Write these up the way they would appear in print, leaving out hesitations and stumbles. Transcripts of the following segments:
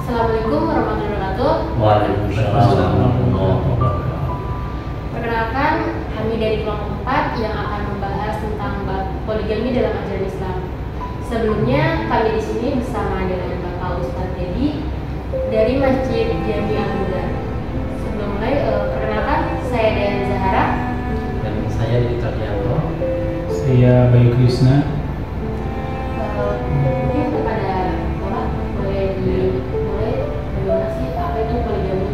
Assalamualaikum warahmatullahi wabarakatuh. Waalaikumsalam warahmatullahi wabarakatuh. Perkenalkan, kami dari kelompok 4 yang akan membahas tentang bab poligami dalam ajaran Islam. Sebelumnya, kami di sini bersama dengan Bapak Ustadz Dedi dari Masjid Jami Al-Huda. Sebelum mulai, perkenalkan, saya Dean Zahara. Dan saya Didi Tardianto. Saya Bayu Krishna. Mungkin kepada Bapak boleh bagaimana sih apa itu poligami?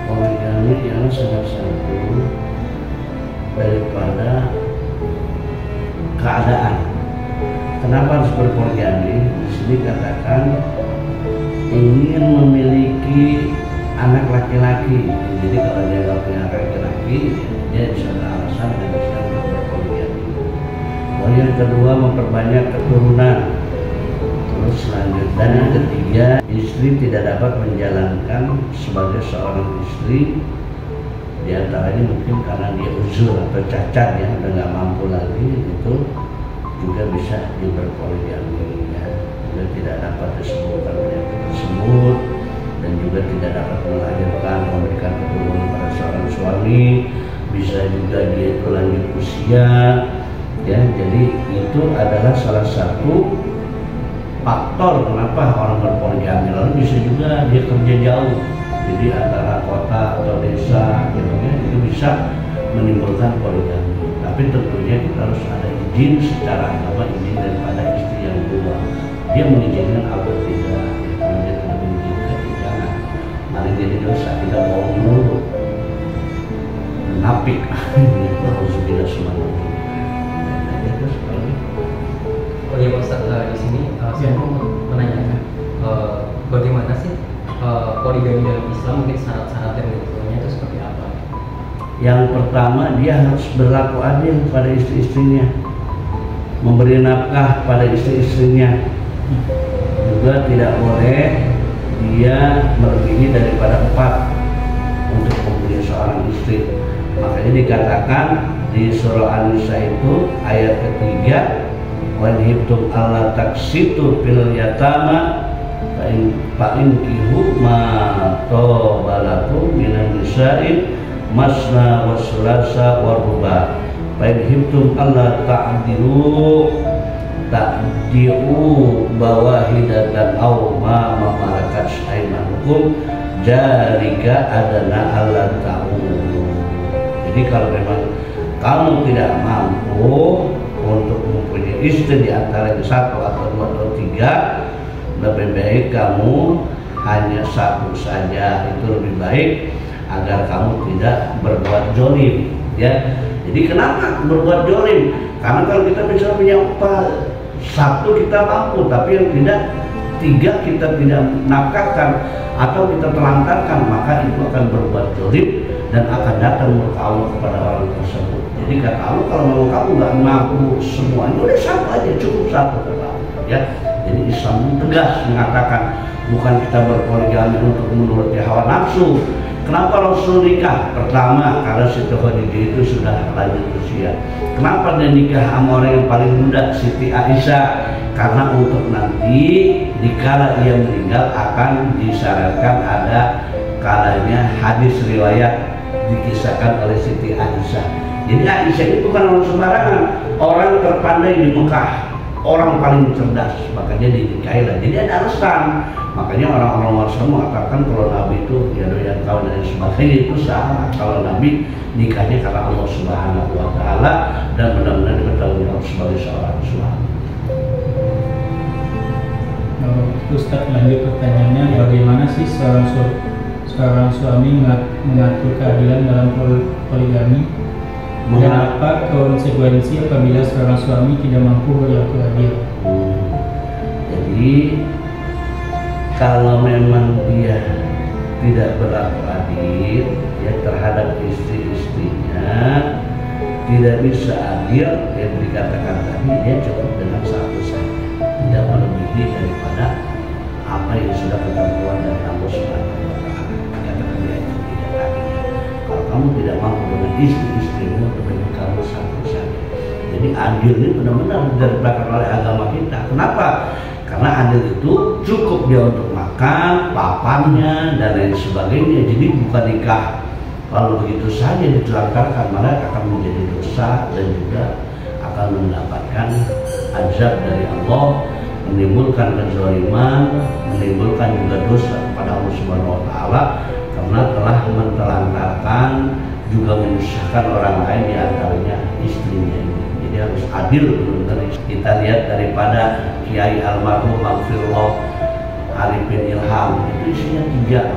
Poligami ialah salah satu daripada keadaan. Kenapa harus berpoligami? Di sini katakan ingin memiliki anak laki-laki. Jadi kalau dia nggak punya anak laki-laki, dia bisa beralasan dan bisa berpoligami. Yang kedua, memperbanyak keturunan. Terus lanjut, dan yang ketiga, istri tidak dapat menjalankan sebagai seorang istri. Di antaranya mungkin karena dia uzur atau cacat, ya udah nggak mampu lagi, itu juga bisa diberpoligami, ya. Juga tidak dapat disembuhkan penyakit tersebut dan juga tidak dapat melahirkan, memberikan keturunan pada seorang suami. Bisa juga dia itu lanjut usia, ya. Jadi itu adalah salah satu faktor kenapa orang berpoligami. Lalu bisa juga dia kerja jauh, jadi antara kota atau desa, gitu ya, itu bisa menimbulkan poligami. Tapi tentunya kita harus ada izin secara agama, izin daripada istri yang kedua. Dia mengizinkan atau tidak, kalau dia tidak mengizinkan, jangan. Mari jadi dosa, tidak bohong dulu, munafik. Itu harus bila semuanya. Oh iya Pak Ustadz, di sini saya mau menanyakan bagaimana sih poligami dalam Islam, mungkin syarat-syarat dan ketentuannya itu seperti apa? Yang pertama, dia harus berlaku adil pada istri-istrinya, memberi nafkah pada istri-istrinya. Juga tidak boleh dia melebihi daripada 4 untuk mempunyai seorang istri. Makanya dikatakan di surah An-Nisa itu ayat ketiga, wa in hibtum alla taksitu fil yatama fa in kihu ma tabalakum minan nisa'i masna wa sulasa wa ruba fa in hibtum alla ta'dilu bawahidatan aw ma malakat aymanukum jarika adana alla ta'ulu. Jadi kalau memang kamu tidak mampu untuk mempunyai istri di antara 1 atau 2 atau 3, lebih baik kamu hanya 1 saja. Itu lebih baik agar kamu tidak berbuat zolim, ya. Jadi kenapa berbuat zolim? Karena kalau kita bisa punya 1 kita mampu, tapi yang tidak 3 kita tidak nafkahkan atau kita telantarkan, maka itu akan berbuat zolim dan akan datang murka Allah kepada orang tersebut. Jadi kata Allah, kalau memang kamu nggak mampu semuanya, udah 1 aja, cukup 1 kata, ya. Jadi Islam tegas mengatakan bukan kita berpoligami untuk menuruti hawa nafsu. Kenapa Rasul nikah? Pertama, karena Siti Khadijah itu sudah lanjut usia. Kenapa dia nikah sama orang yang paling muda, Siti Aisyah? Karena untuk nanti dikala ia meninggal akan disyaratkan ada kalanya hadis riwayat dikisahkan oleh Siti Aisyah. Jadi Aisyah itu bukan orang sembarangan, orang terpandai di Mekah, orang paling cerdas, makanya dinikahilah. Jadi ada alasan. Makanya orang-orang Muslim mengatakan kalau Nabi itu ya doyan kawin dan sebagainya, itu salah. Kalau Nabi nikahnya karena Allah Subhanahu wa Ta'ala dan benar-benar diketahui Allah sebagai seorang suami. Ustaz, lanjut pertanyaannya, bagaimana sih seorang suami mengatur keadilan dalam poligami? Dan apa konsekuensi apabila seorang suami tidak mampu berlaku adil? Jadi kalau memang dia tidak berlaku adil, ya, terhadap istri-istrinya, tidak bisa adil, yang dikatakan tadi, dia cukup dengan 1 saja, tidak melebihi daripada apa yang sudah ketentuan dari Allah Subhanahu wa Ta'ala. Dikatakan dia itu tidak adil. Kalau kamu tidak mampu dengan istri-istrimu, lebih kamu 1 saja. Jadi adil ini benar-benar diterapkan oleh agama kita. Kenapa? Karena adil itu cukup dia untuk makan, papannya dan lain sebagainya. Jadi bukan nikah kalau begitu saja ditelantarkan, malah akan menjadi dosa dan juga akan mendapatkan azab dari Allah, menimbulkan kezaliman, menimbulkan juga dosa kepada Allah Subhanahu wa taala karena telah mentelantarkan juga menyusahkan orang lain di antaranya istrinya ini. Jadi harus adil benar-benar. Kita lihat daripada Kiai almarhum Maghfirullah Arifin Ilham itu isinya 3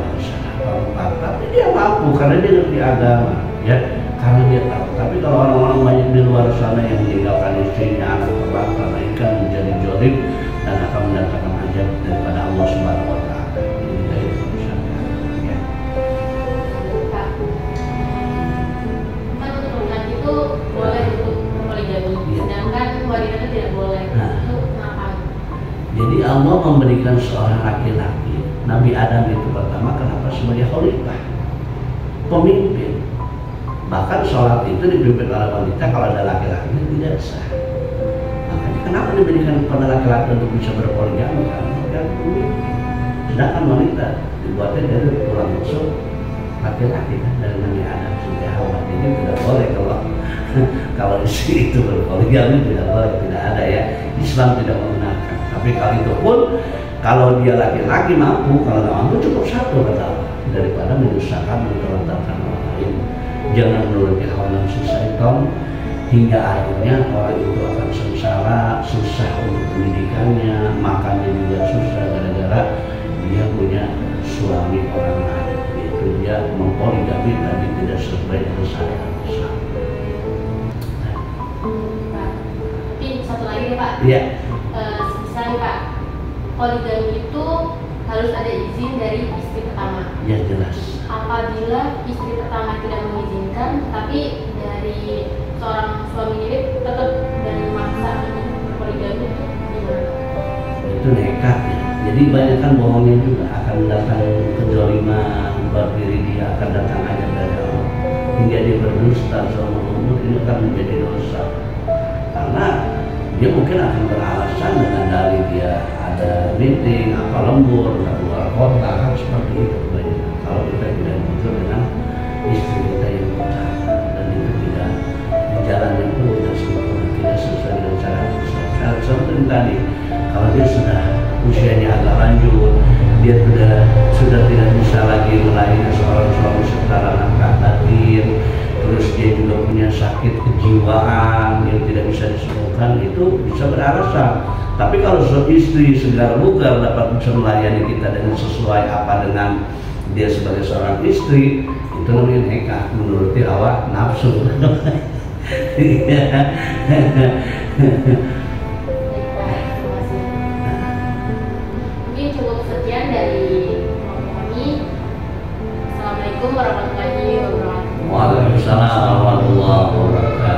kalau 4, tapi dia mampu karena dia ngerti agama ya, karena dia tahu. Tapi kalau orang-orang banyak di luar sana yang meninggalkan istrinya, anak terlantar, ini kan menjadi jolim dan akan mendatangkan azab daripada Allah Subhanahu wa taala. Ini dari urusan ya. Kan untuk laki itu boleh untuk poligami, sedangkan wanita itu tidak boleh. Itu kenapa? Jadi Allah memberikan seorang laki-laki, Nabi Adam itu pertama kenapa sebagai khalifah, pemimpin. Bahkan sholat itu dipimpin oleh wanita, kalau ada laki-lakinya tidak sah. Makanya kenapa diberikan kepada laki-laki untuk bisa berpoligami? Karena dia pemimpin. Sedangkan wanita dibuatnya dari tulang rusuk laki-laki kan, dari Nabi Adam sampai Hawa. Jadi tidak boleh kalau istri itu berpoligami, tidak boleh, tidak ada ya. Islam tidak menggunakan. Tapi kalau itu pun kalau dia laki-laki mampu, kalau nggak mampu cukup satu kata Allah, daripada menyusahkan mentelantarkan orang lain. Jangan menuruti hawa nafsu syaitan hingga akhirnya orang itu akan sengsara, susah untuk pendidikannya, makannya juga susah gara-gara dia punya suami orang lain. Yaitu dia mempoligami tapi tidak sesuai dengan syariat Islam. Pak, tapi satu lagi nih Pak. Iya. Misalnya Pak, poligami itu harus ada izin dari istri pertama. Ya jelas. Apabila istri pertama tidak mengizinkan, tapi dari seorang suami ini tetap dan memaksa untuk berpoligami, itu gimana? Itu nekat ya. Jadi banyak kan bohongnya juga, akan datang kezaliman, buat diri dia akan datang aja dari Allah hingga dia berdusta selama umur. Ini akan menjadi dosa karena dia mungkin akan beralasan dengan dalih dia ada meeting apa lembur keluar kota kan seperti itu. Kalau kita tidak jujur dengan istri kita yang utama dan itu tidak di jalan yang tidak sempurna, tidak sesuai dengan cara Islam. Seperti tadi, kalau dia sudah usianya agak lanjut, dia sudah tidak bisa lagi melayani seorang suami secara nafkah batin, terus dia juga punya sakit kejiwaan yang tidak bisa disembuhkan, itu bisa beralasan. Tapi kalau istri segar bugar dapat bisa melayani kita dengan sesuai apa dengan dia sebagai seorang istri, itu namanya nekat, menuruti hawa nafsu. Mungkin cukup sekian dari kami. Assalamualaikum warahmatullahi wabarakatuh. Waalaikumsalam warahmatullahi wabarakatuh.